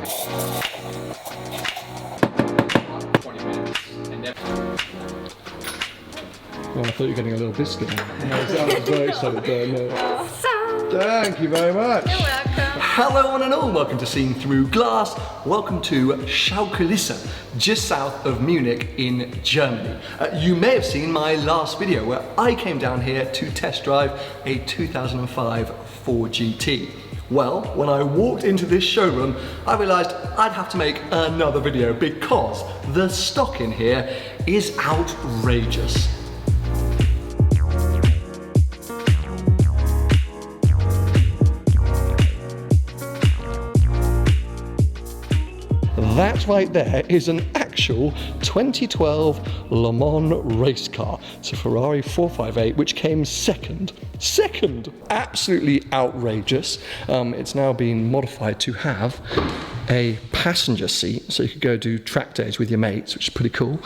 Oh, I thought you were getting a little biscuit. That was very solid there. No. Thank you very much. You're welcome. Hello one and all, welcome to Seeing Through Glass. Welcome to Schaukulisse, just south of Munich in Germany. You may have seen my last video where I came down here to test drive a 2005 Ford GT. Well, when I walked into this showroom, I realized I'd have to make another video because the stock in here is outrageous. That right there is an actual 2012 Le Mans race car. It's a Ferrari 458 which came second. Absolutely outrageous. It's now been modified to have a passenger seat, so you could go do track days with your mates, which is pretty cool.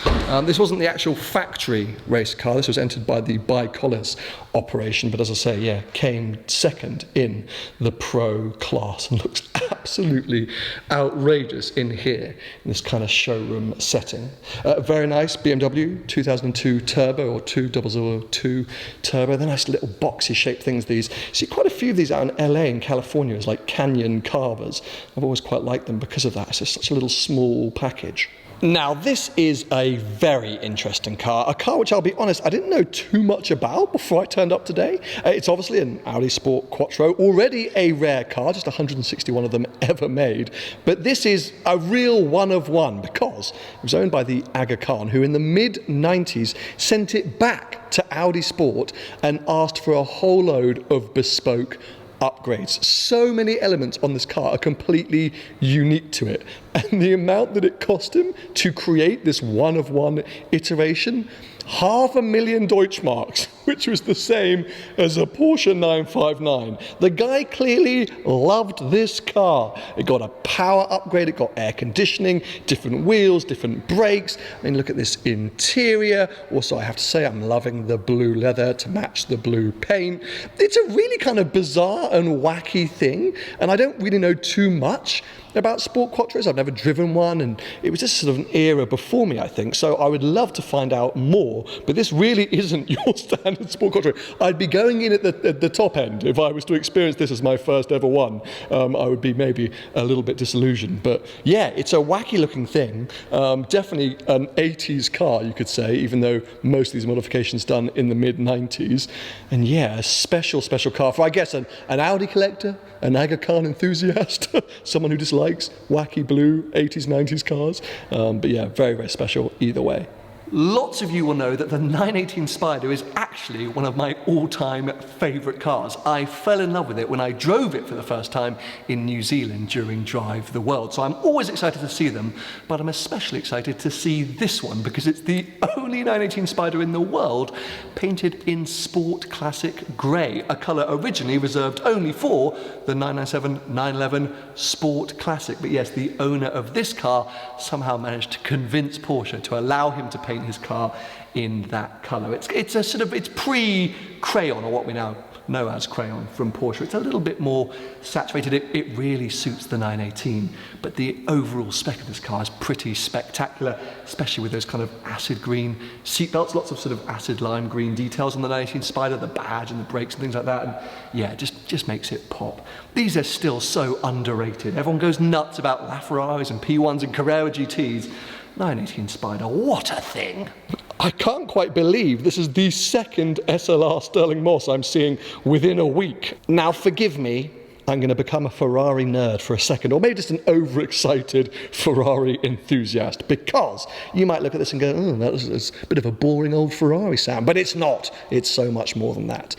This wasn't the actual factory race car, this was entered by the Collars operation, but as I say, yeah, came second in the pro class and looks absolutely outrageous in here, in this kind of showroom setting. Very nice BMW 2002 Turbo, or 2002 Turbo. They're nice little boxy shaped things, these. You see quite a few of these out in LA and California as like Canyon carvers. I've always quite liked them because of that. It's just such a little small package. Now, this is a very interesting car, a car which I'll be honest, I didn't know too much about before I turned up today. It's obviously an Audi Sport Quattro, already a rare car, just 161 of them ever made. But this is a real one of one because it was owned by the Aga Khan, who in the mid-90s sent it back to Audi Sport and asked for a whole load of bespoke upgrades. So many elements on this car are completely unique to it, and the amount that it cost him to create this one-of-one iteration, 500,000 Deutschmarks, which was the same as a Porsche 959. The guy clearly loved this car. It got a power upgrade, it got air conditioning, different wheels, different brakes. I mean, look at this interior. Also, I have to say, I'm loving the blue leather to match the blue paint. It's a really kind of bizarre and wacky thing, and I don't really know too much about Sport Quattros. I've never driven one, and it was just sort of an era before me, I think. So I would love to find out more, but this really isn't your standard Sport Quattro. I'd be going in at the top end if I was to experience this as my first ever one. I would be maybe a little bit disillusioned, but yeah, it's a wacky looking thing. Definitely an 80s car, you could say, even though most of these modifications done in the mid-90s. And yeah, a special car for, I guess, an Audi collector, an Aga Khan enthusiast, someone who dislikes wacky blue 80s, 90s cars. But yeah, very, very special either way. Lots of you will know that the 918 Spyder is actually one of my all-time favourite cars. I fell in love with it when I drove it for the first time in New Zealand during Drive the World. So I'm always excited to see them, but I'm especially excited to see this one because it's the only 918 Spyder in the world painted in Sport Classic Grey, a colour originally reserved only for the 997, 911 Sport Classic. But yes, the owner of this car somehow managed to convince Porsche to allow him to paint his car in that colour. It's a sort of, it's pre-crayon, or what we now know as crayon from Porsche. It's a little bit more saturated. It really suits the 918, but the overall spec of this car is pretty spectacular, especially with those kind of acid green seatbelts, lots of sort of acid lime green details on the 918 Spyder, the badge and the brakes and things like that, and yeah, just makes it pop. These are still so underrated. Everyone goes nuts about LaFerraris and P1s and Carrera GTs. 918 Spyder, what a thing! I can't quite believe this is the second SLR Sterling Moss I'm seeing within a week. Now, forgive me, I'm going to become a Ferrari nerd for a second, or maybe just an overexcited Ferrari enthusiast, because you might look at this and go, oh, that's a bit of a boring old Ferrari sound, but it's not. It's so much more than that.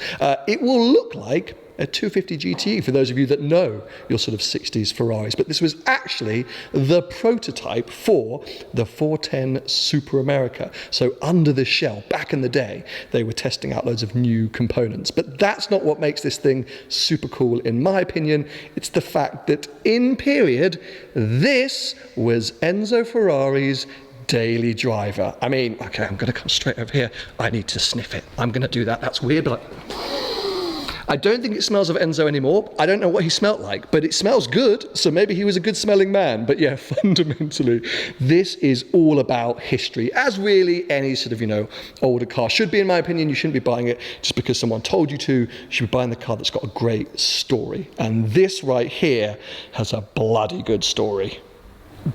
It will look like a 250 GTE for those of you that know your sort of 60s Ferraris, but this was actually the prototype for the 410 Super America. So under the shell, back in the day, they were testing out loads of new components, but that's not what makes this thing super cool in my opinion. It's the fact that in period, this was Enzo Ferrari's daily driver. I mean, okay, I'm going to come straight over here. I need to sniff it. I'm going to do that. That's weird, but I don't think it smells of Enzo anymore. I don't know what he smelled like, but it smells good, so maybe he was a good smelling man. But yeah, fundamentally, this is all about history, as really any sort of, older car should be, in my opinion. You shouldn't be buying it just because someone told you to. You should be buying the car that's got a great story. And this right here has a bloody good story.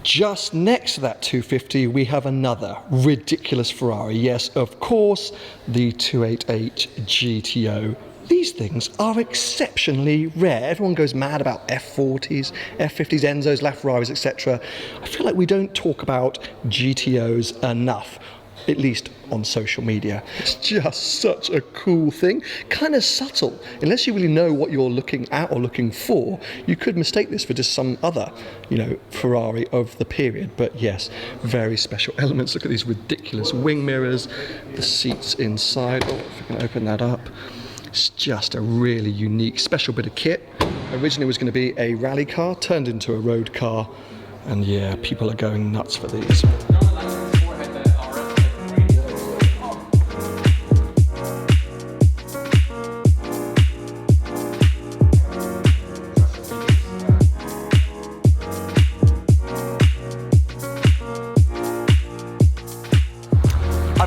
Just next to that 250, we have another ridiculous Ferrari. Yes, of course, the 288 GTO. These things are exceptionally rare. Everyone goes mad about F40s, F50s, Enzos, LaFerraris, etc. I feel like we don't talk about GTOs enough, at least on social media. It's just such a cool thing, kind of subtle. Unless you really know what you're looking at or looking for, you could mistake this for just some other, Ferrari of the period. But yes, very special elements. Look at these ridiculous wing mirrors, the seats inside. Oh, if I can open that up. It's just a really unique, special bit of kit. Originally was going to be a rally car, turned into a road car. And yeah, people are going nuts for these.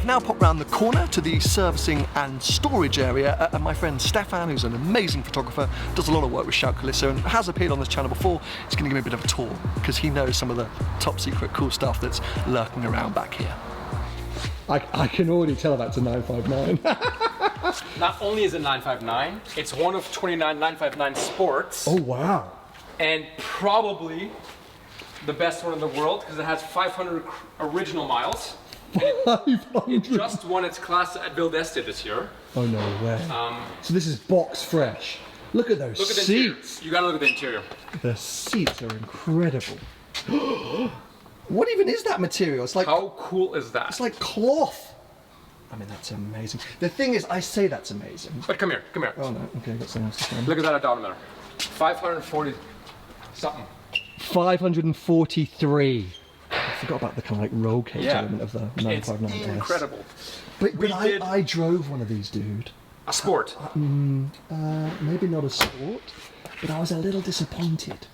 Now pop round the corner to the servicing and storage area, and my friend Stefan, who's an amazing photographer, does a lot of work with Shout Calypso and has appeared on this channel before. He's going to give me a bit of a tour because he knows some of the top secret cool stuff that's lurking around back here. I can already tell that's a 959. Not only is it 959, it's one of 29 959 Sports. Oh wow. And probably the best one in the world because it has 500 original miles. It just won its class at Ville d'Este this year. Oh no way. So this is box fresh. Look at those seats. You gotta look at the interior. The seats are incredible. What even is that material? It's like, how cool is that? It's like cloth. I mean, that's amazing. The thing is, I say that's amazing. But come here. Oh no, okay, got something else to say. Look at that odometer. 540 something. 543. I forgot about the kind of like roll cage element of the 959. It's incredible. But I drove one of these, dude. A Sport? Maybe not a Sport, but I was a little disappointed.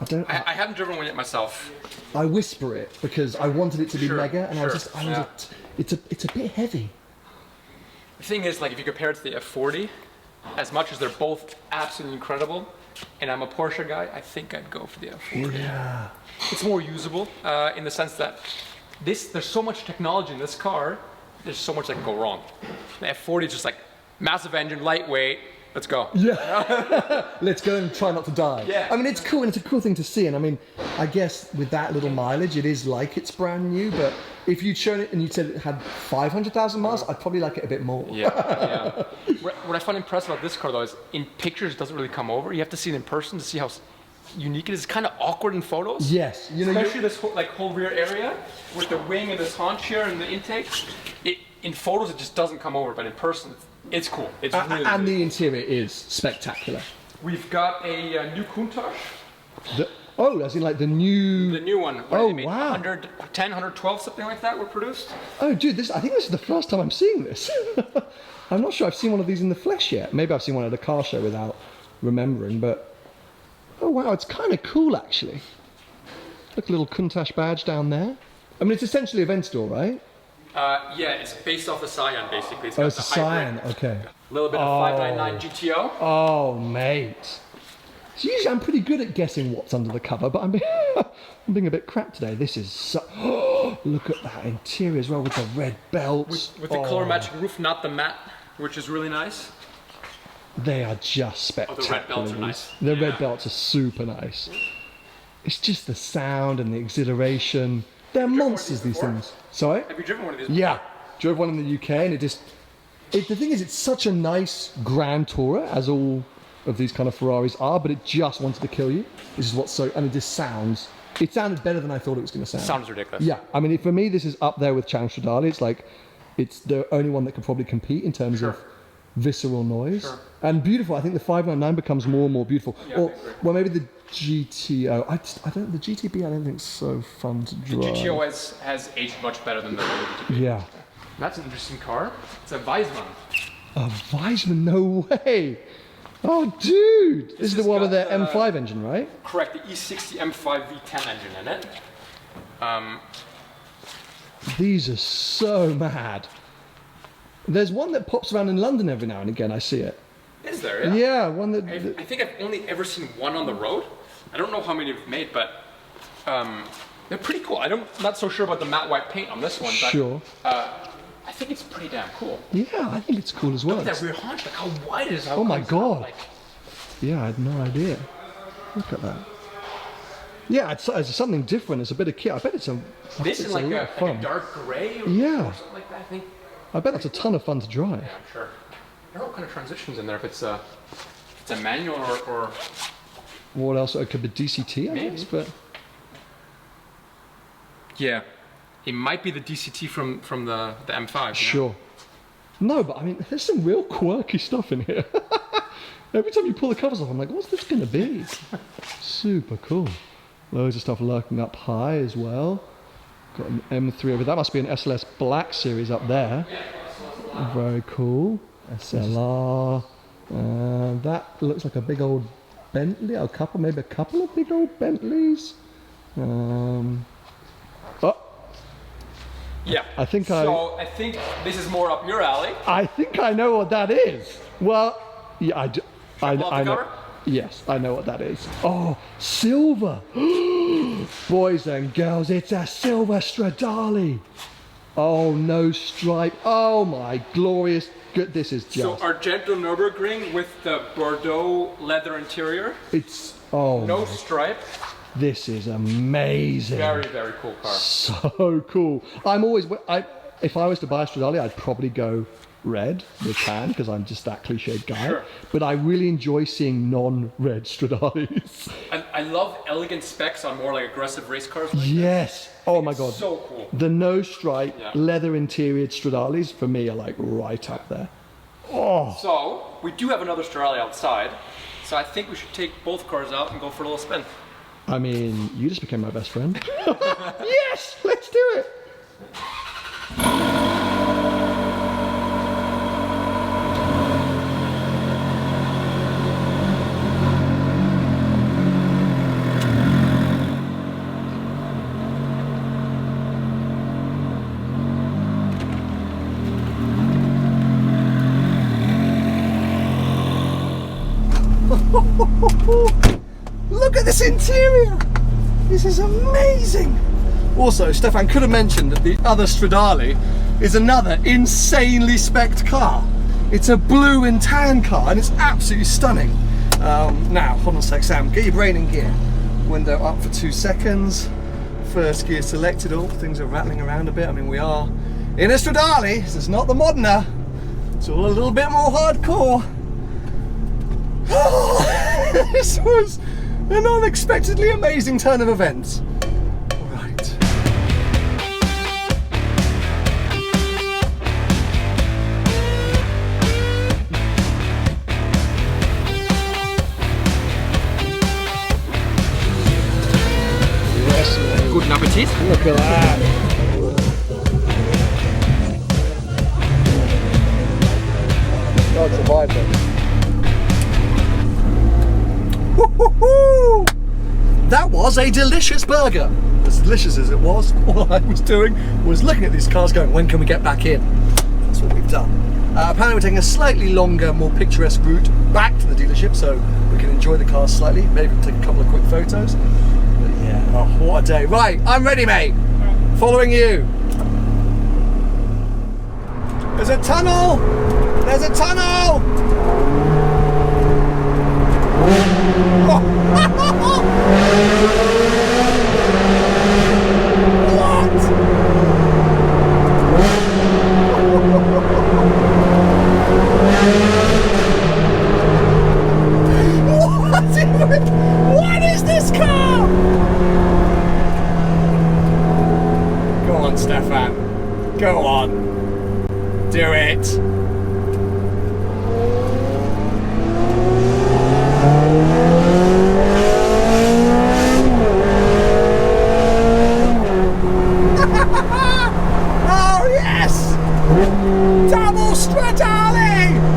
I haven't driven one yet myself. I whisper it because I wanted it to be mega, and it's a bit heavy. The thing is, like, if you compare it to the F40, as much as they're both absolutely incredible, and I'm a Porsche guy, I think I'd go for the F40. Yeah. It's more usable in the sense that there's so much technology in this car, there's so much that can go wrong. The F40 is just like massive engine, lightweight, let's go. Yeah. Let's go and try not to die. Yeah. I mean, it's cool, and it's a cool thing to see, and I mean, I guess with that little mileage, it is like it's brand new, but if you'd shown it and you said it had 500,000 miles, I'd probably like it a bit more. Yeah. What I find impressive about this car, though, is in pictures it doesn't really come over. You have to see it in person to see how unique it is. It's kind of awkward in photos. Yes. Especially this whole rear area with the wing and this haunch here and the intake. In photos, it just doesn't come over, but in person, it's cool. It's really and cool. the interior is spectacular. We've got a new Countach. As in like the new one. Oh, they made wow. 110, 112, something like that were produced. Oh, dude, I think this is the first time I'm seeing this. I'm not sure I've seen one of these in the flesh yet. Maybe I've seen one at a car show without remembering, but oh wow, it's kind of cool actually. Look, a little Countach badge down there. I mean, it's essentially a Ventador, right? Yeah, it's based off the Scion, basically. It's a Scion, okay. A little bit of 599 GTO. Oh, mate. So usually I'm pretty good at guessing what's under the cover, but I'm being a bit crap today. This is so... look at that interior as well with the red belts. With the color matching roof, not the matte, which is really nice. They are just spectacular. The red belts are nice. The red belts are super nice. It's just the sound and the exhilaration. They're monsters, these things. Sorry? Have you driven one of these before? Yeah. Drove one in the UK, and the thing is, it's such a nice Grand Tourer, as all of these kind of Ferraris are, but it just wanted to kill you. This is what's so, and it just sounds, it sounded better than I thought it was going to sound. Sounds ridiculous. Yeah, I mean, for me, this is up there with Challenge Stradali. It's like, it's the only one that can probably compete in terms of visceral noise. Sure. And beautiful. I think the 599 becomes more and more beautiful. Yeah, well, maybe the GTO. The GTB I don't think is so fun to drive. The GTO has aged much better than the GTB. Yeah. That's an interesting car. It's a Weissmann. A Weissman, no way. Oh, dude. This is the one with the M5 engine, right? Correct, the E60 M5 V10 engine in it. These are so mad. There's one that pops around in London every now and again, I see it. Is there? Yeah. Yeah, one that... I think I've only ever seen one on the road. I don't know how many we've made, but they're pretty cool. I'm not so sure about the matte white paint on this one, but Sure. I think it's pretty damn cool. Yeah, I think it's cool as well. Look at that rear haunch, like how wide it is. How Oh my it comes God. out, like. Yeah, I had no idea. Look at that. Yeah, it's something different. It's a bit of kit. I bet it's a... This is like lot a, of fun. dark gray or, Yeah. or something like that, I think. I bet that's a ton of fun to drive. Yeah, I'm sure. There are all kind of transitions in there if it's a manual or What else? It could be DCT, I Maybe. guess, but... yeah, it might be the DCT from the M5. You know? Sure. No, but I mean, there's some real quirky stuff in here. Every time you pull the covers off, I'm like, what's this going to be? Super cool. Loads of stuff lurking up high as well. Got an M3 over. That must be an SLS Black Series up there. Very cool. SLR. That looks like a big old Bentley. Maybe a couple of big old Bentleys. Oh, Yeah. I think So I think this is more up your alley. I think I know what that is. Well, yeah, I do. I pull off the know. cover? Yes, I know what that is. Oh, silver. Boys and girls, it's a silver Stradali. Oh, no stripe. Oh my glorious good. This is just. So Argento Nürburgring with the Bordeaux leather interior. It's. Oh. No stripe. This is amazing. Very, very cool car. So cool. If I was to buy a Stradali, I'd probably go red with tan because I'm just that cliched guy. Sure. But I really enjoy seeing non-red Stradalis. I love elegant specs on more like aggressive race cars. Like Yes. Oh my God. So cool. The no stripe, Yeah. leather interior Stradalis for me are like right up there. Oh. So we do have another Stradali outside. So I think we should take both cars out and go for a little spin. I mean, you just became my best friend. Yes, let's do it. Look at this interior! This is amazing! Also, Stefan could have mentioned that the other Stradali is another insanely spec'd car. It's a blue and tan car and it's absolutely stunning. Now, hold on a sec, Sam, get your brain in gear. Window up for 2 seconds. First gear selected. Oh, things are rattling around a bit. I mean, we are in a Stradali. This is not the Modena. It's all a little bit more hardcore. This was an unexpectedly amazing turn of events. Right. Yes, mate. Guten Appetit. Look at that. God survived it. Woo-hoo-hoo! That was a delicious burger. As delicious as it was, all I was doing was looking at these cars going, when can we get back in? That's what we've done. Apparently we're taking a slightly longer, more picturesque route back to the dealership so we can enjoy the cars slightly. Maybe we'll take a couple of quick photos. But yeah, oh, what a day. Right, I'm ready, mate. Following you. There's a tunnel! There's a tunnel! What is this car? Go on, Stefan. Go on. Do it. Oh yes! Double Stradali!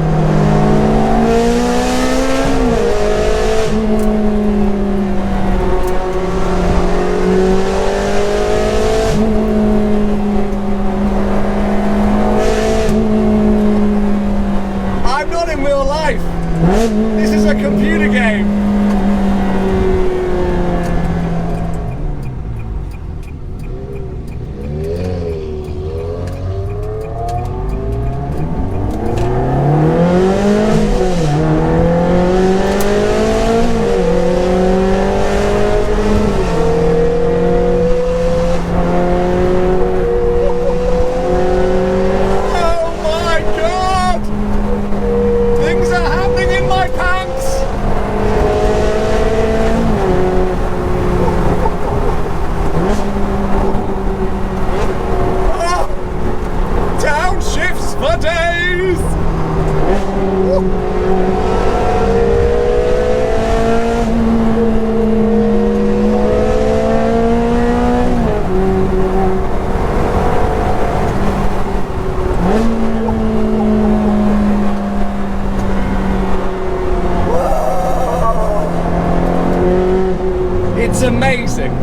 amazing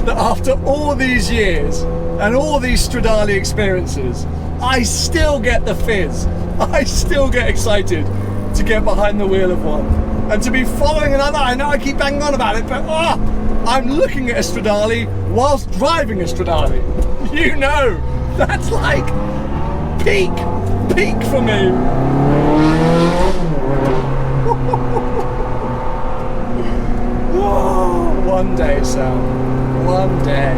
that after all these years and all these Stradali experiences, I still get the fizz. I still get excited to get behind the wheel of one and to be following another. I know I keep banging on about it, but I'm looking at a Stradali whilst driving a Stradali. You know, that's like peak for me. One day, Sam. One day.